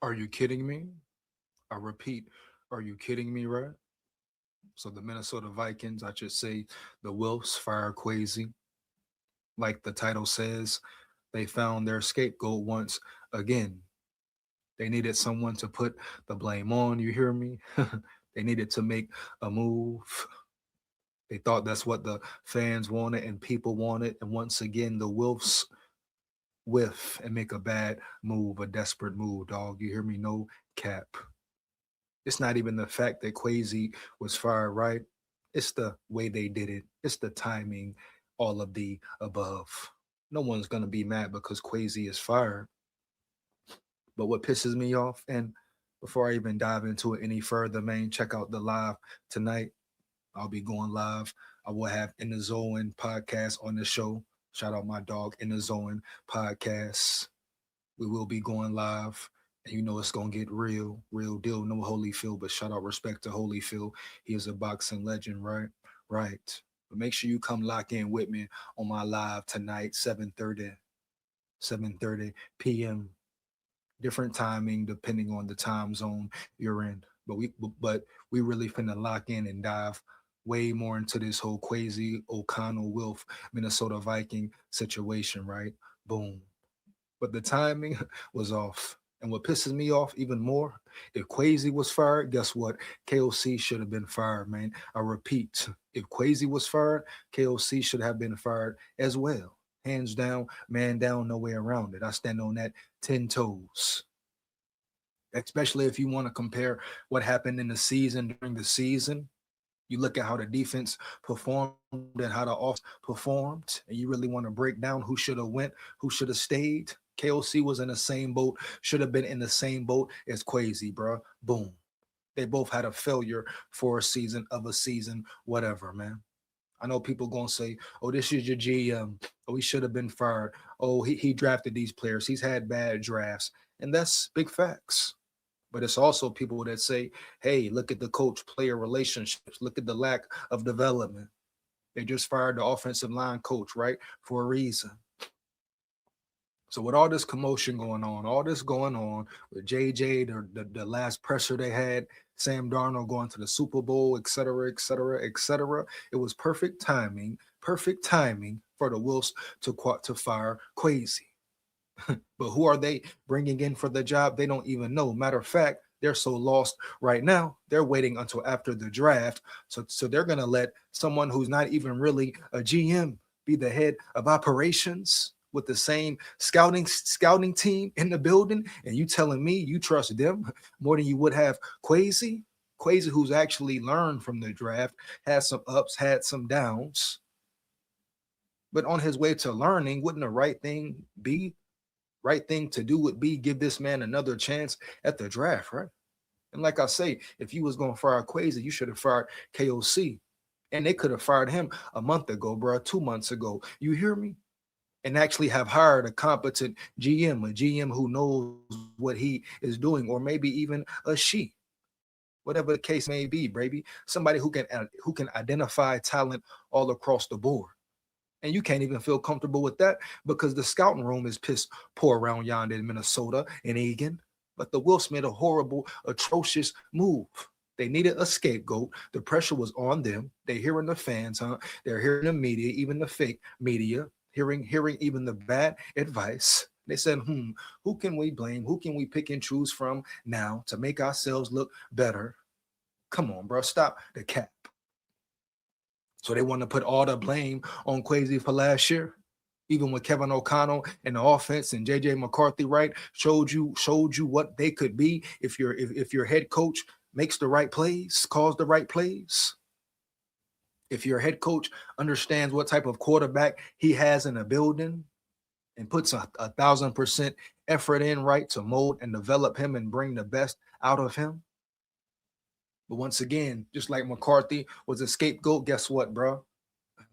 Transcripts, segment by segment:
Are you kidding me? I repeat, are you kidding me, right? So the Minnesota Vikings, I should say the Wilfs fire Kwesi. Like the title says, they found their scapegoat once again. They needed someone to put the blame on, you hear me? They needed to make a move. They thought that's what the fans wanted and people wanted. And once again, the Wilfs whiff and make a bad move, a desperate move, dog. You hear me? No cap. It's not even the fact that Kwesi was fired, right? It's the way they did it. It's the timing, all of the above. No one's gonna be mad because Kwesi is fired. But what pisses me off, and before I even dive into it any further, man, check out the live tonight. I'll be going live. I will have In the Zone podcast on the show. Shout out my dog In the Zone podcast. We will be going live. And you know it's gonna get real, real deal. No Holyfield, but shout out respect to Holyfield. He is a boxing legend, right? Right. But make sure you come lock in with me on my live tonight, 7:30 p.m. Different timing depending on the time zone you're in. But we really finna lock in and dive way more into this whole Kwesi O'Connell Wilf Minnesota Viking situation, right? Boom. But the timing was off. And what pisses me off even more, if Kwesi was fired, guess what? KOC should have been fired, man. I repeat, if Kwesi was fired, KOC should have been fired as well. Hands down, man down, no way around it. I stand on that 10 toes. Especially if you want to compare what happened in the season during the season. You look at how the defense performed and how the offense performed, and you really want to break down who should have went, who should have stayed. KOC was in the same boat, should have been in the same boat as Kwesi, bro. Boom. They both had a failure for a season of a season, whatever, man. I know people gonna say, "Oh, this is your GM. Oh, he should have been fired. Oh, he drafted these players. He's had bad drafts," and that's big facts. But it's also people that say, hey, look at the coach player relationships. Look at the lack of development. They just fired the offensive line coach, right? For a reason. So with all this commotion going on, all this going on with JJ, the last pressure they had, Sam Darnold going to the Super Bowl, et cetera, et cetera, et cetera. It was perfect timing for the Wills to fire Kwesi. But who are they bringing in for the job? They don't even know. Matter of fact, they're so lost right now. They're waiting until after the draft. So they're going to let someone who's not even really a GM be the head of operations with the same scouting team in the building. And you telling me you trust them more than you would have Kwesi? Kwesi, who's actually learned from the draft, had some ups, had some downs. But on his way to learning, wouldn't the right thing to do would be give this man another chance at the draft, right? And like I say, if you was gonna fire Kwesi, you should have fired KOC. And they could have fired him a month ago, bro, 2 months ago. You hear me? And actually have hired a competent GM, a GM who knows what he is doing, or maybe even a she, whatever the case may be, baby. Somebody who can identify talent all across the board. And you can't even feel comfortable with that because the scouting room is piss poor around yonder in Minnesota and Egan. But the Wilfs made a horrible, atrocious move. They needed a scapegoat. The pressure was on them. They're hearing the fans, huh? They're hearing the media, even the fake media, hearing even the bad advice. They said, who can we blame? Who can we pick and choose from now to make ourselves look better? Come on, bro. Stop the cap. So they want to put all the blame on Kwesi for last year, even with Kevin O'Connell and the offense and JJ McCarthy, right? Showed you what they could be if your head coach makes the right plays, calls the right plays. If your head coach understands what type of quarterback he has in a building and puts a 1,000% effort in, right, to mold and develop him and bring the best out of him. But once again, just like McCarthy was a scapegoat, guess what, bro?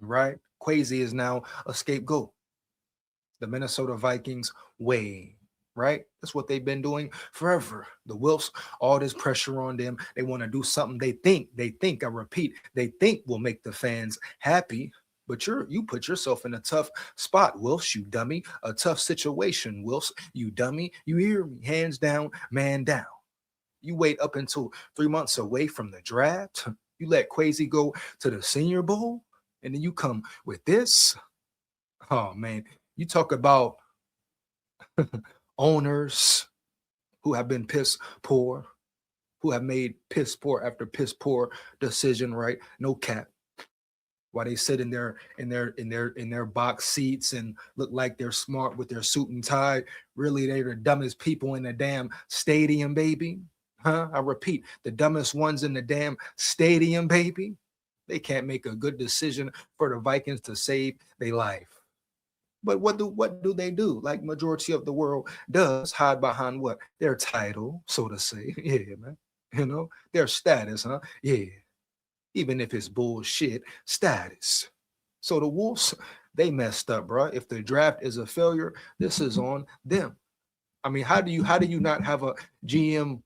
Right? Kwesi is now a scapegoat. The Minnesota Vikings way, right? That's what they've been doing forever. The Wilfs, all this pressure on them. They want to do something I repeat, they think will make the fans happy. But you put yourself in a tough spot, Wilfs, you dummy. A tough situation, Wilfs, you dummy. You hear me? Hands down, man down. You wait up until 3 months away from the draft. You let Kwesi go to the Senior Bowl, and then you come with this. Oh man, you talk about owners who have been piss poor, who have made piss poor after piss poor decision, right? No cap. While they sit in their box seats and look like they're smart with their suit and tie, really they're the dumbest people in the damn stadium, baby. Huh? I repeat, the dumbest ones in the damn stadium, baby. They can't make a good decision for the Vikings to save their life. But what do they do? Like majority of the world does, hide behind what? Their title, so to say. Yeah, man. Their status, huh? Yeah. Even if it's bullshit, status. So the Wolves, they messed up, bro. If the draft is a failure, this is on them. I mean, how do you not have a GM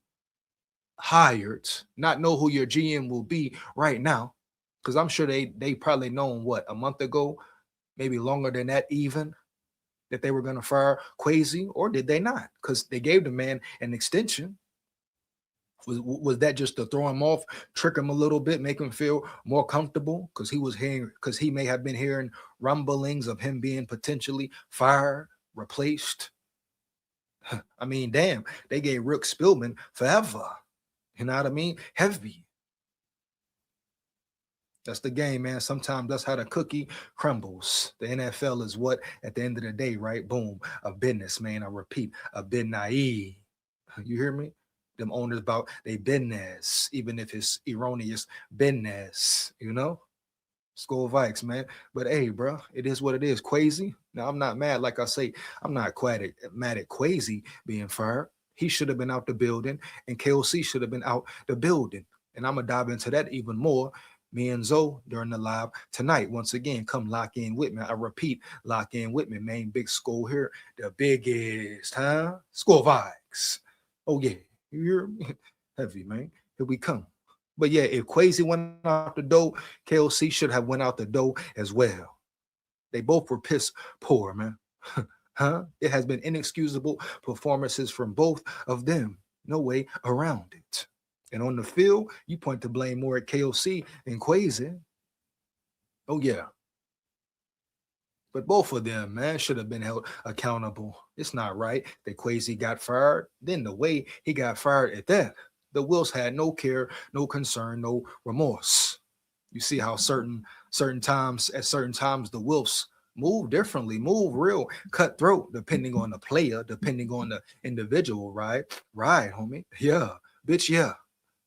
hired, not know who your GM will be right now? Because I'm sure they probably known what, a month ago, maybe longer than that even, that they were going to fire Kwesi, or did they not? Because they gave the man an extension. Was that just to throw him off, trick him a little bit, make him feel more comfortable? Because he may have been hearing rumblings of him being potentially fired, replaced. I mean, damn, they gave Rick Spielman forever. You know what I mean? Heavy. That's the game, man. Sometimes that's how the cookie crumbles. The NFL is what, at the end of the day, right? Boom, a business, man. I repeat, a bit naive. You hear me? Them owners about they business, even if it's erroneous business, SKOL Vikes, man. But hey, bro, it is what it is. Kwesi. Now I'm not mad. Like I say, I'm not quite mad at Kwesi being fired. He should have been out the building, and KOC should have been out the building. And I'm gonna dive into that even more. Me and Zoe during the live tonight. Once again, come lock in with me. I repeat, lock in with me. Main big SKOL here, the biggest, huh? SKOL Vikes. Oh yeah, you hear me? Heavy, man. Here we come. But yeah, if Kwesi went out the door, KOC should have went out the door as well. They both were piss poor, man. Huh? It has been inexcusable performances from both of them. No way around it. And on the field, you point to blame more at KOC than Kwesi. Oh yeah. But both of them, man, should have been held accountable. It's not right that Kwesi got fired. Then the way he got fired at that, the Wills had no care, no concern, no remorse. You see how certain times the Wilfs move differently, move real cutthroat, depending on the player, depending on the individual, right? Right, homie. Yeah, bitch, yeah.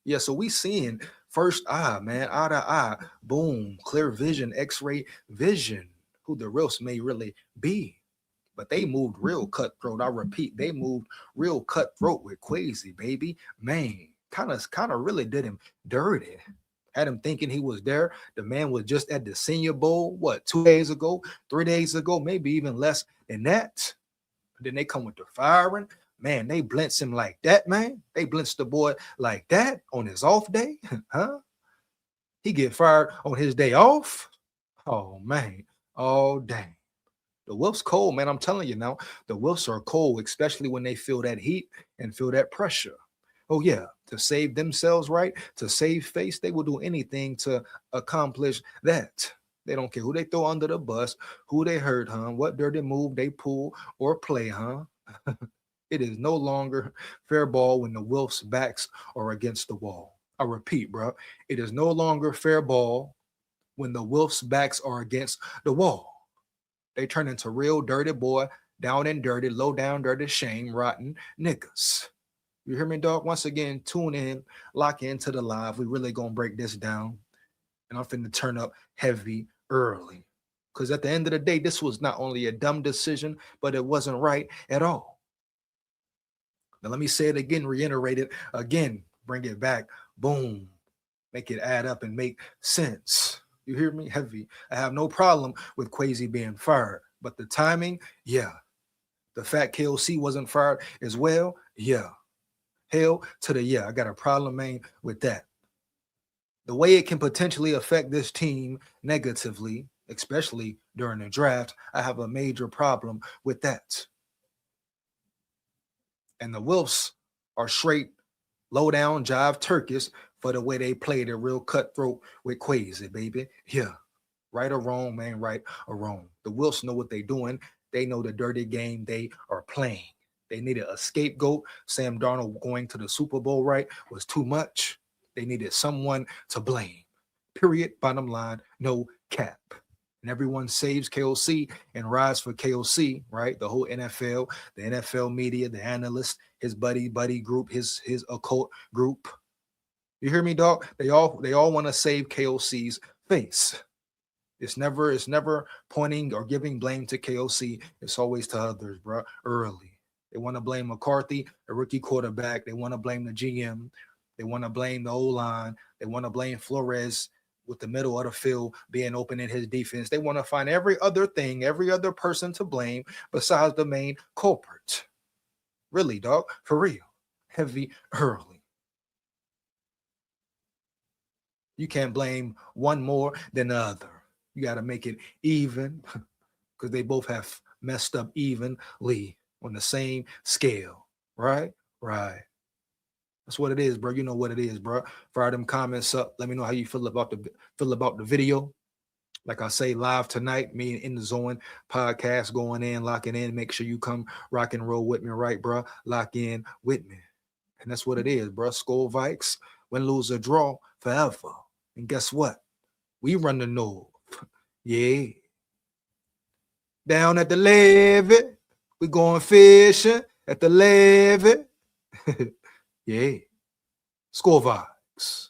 Yeah, so we seeing first eye, man, eye to eye, boom, clear vision, X-ray vision, who the Wilfs may really be. But they moved real cutthroat. I repeat, they moved real cutthroat with Kwesi, baby. Man, kind of really did him dirty. Had him thinking he was there. The man was just at the Senior Bowl, what, 2 days ago, 3 days ago, maybe even less than that. Then they come with the firing. Man, they blitz him like that, man. They blitz the boy like that on his off day, huh? He get fired on his day off. Oh, man. Oh, dang. The Wilfs cold, man. I'm telling you now, the Wilfs are cold, especially when they feel that heat and feel that pressure. Oh, yeah, to save themselves, right? To save face, they will do anything to accomplish that. They don't care who they throw under the bus, who they hurt, huh? What dirty move they pull or play, huh? It is no longer fair ball when the Wilfs' backs are against the wall. I repeat, bro, it is no longer fair ball when the Wilfs' backs are against the wall. They turn into real dirty boy, down and dirty, low down, dirty, shame, rotten niggas. You hear me, dog? Once again, tune in, lock into the live. We really gonna break this down. And I'm finna turn up heavy early. Because at the end of the day, this was not only a dumb decision, but it wasn't right at all. Now, let me say it again, reiterate it again, bring it back. Boom. Make it add up and make sense. You hear me? Heavy. I have no problem with Kwesi being fired, but the timing, yeah. The fact KOC wasn't fired as well, yeah. Hell to the yeah. I got a problem, man, with that. The way it can potentially affect this team negatively, especially during the draft, I have a major problem with that. And the Wilfs are straight low down jive Turkish for the way they played it real cutthroat with Kwesi, baby. Yeah. Right or wrong, man, right or wrong. The Wilfs know what they're doing. They know the dirty game they are playing. They needed a scapegoat. Sam Darnold going to the Super Bowl, right, was too much. They needed someone to blame. Period. Bottom line, no cap. And everyone saves KOC and rides for KOC, right? The whole NFL, the NFL media, the analysts, his buddy group, his occult group. You hear me, dog? They all want to save KOC's face. It's never pointing or giving blame to KOC. It's always to others, bro. Early. They want to blame McCarthy, a rookie quarterback. They want to blame the GM. They want to blame the O-line. They want to blame Flores with the middle of the field being open in his defense. They want to find every other thing, every other person to blame besides the main culprit. Really, dog. For real. Heavy early. You can't blame one more than the other. You got to make it even because they both have messed up evenly on the same scale. Right? Right. That's what it is, bro. You know what it is, bro. Fire them comments up. Let me know how you feel about the video. Like I say, live tonight, me in the zone podcast going in, locking in. Make sure you come rock and roll with me, right, bro? Lock in with me. And that's what it is, bro. SKOL Vikes, win, lose, or draw forever. And guess what? We run the North. Yeah. Down at the levee. We going fishing at the levee. Yeah. SKOL Vikes.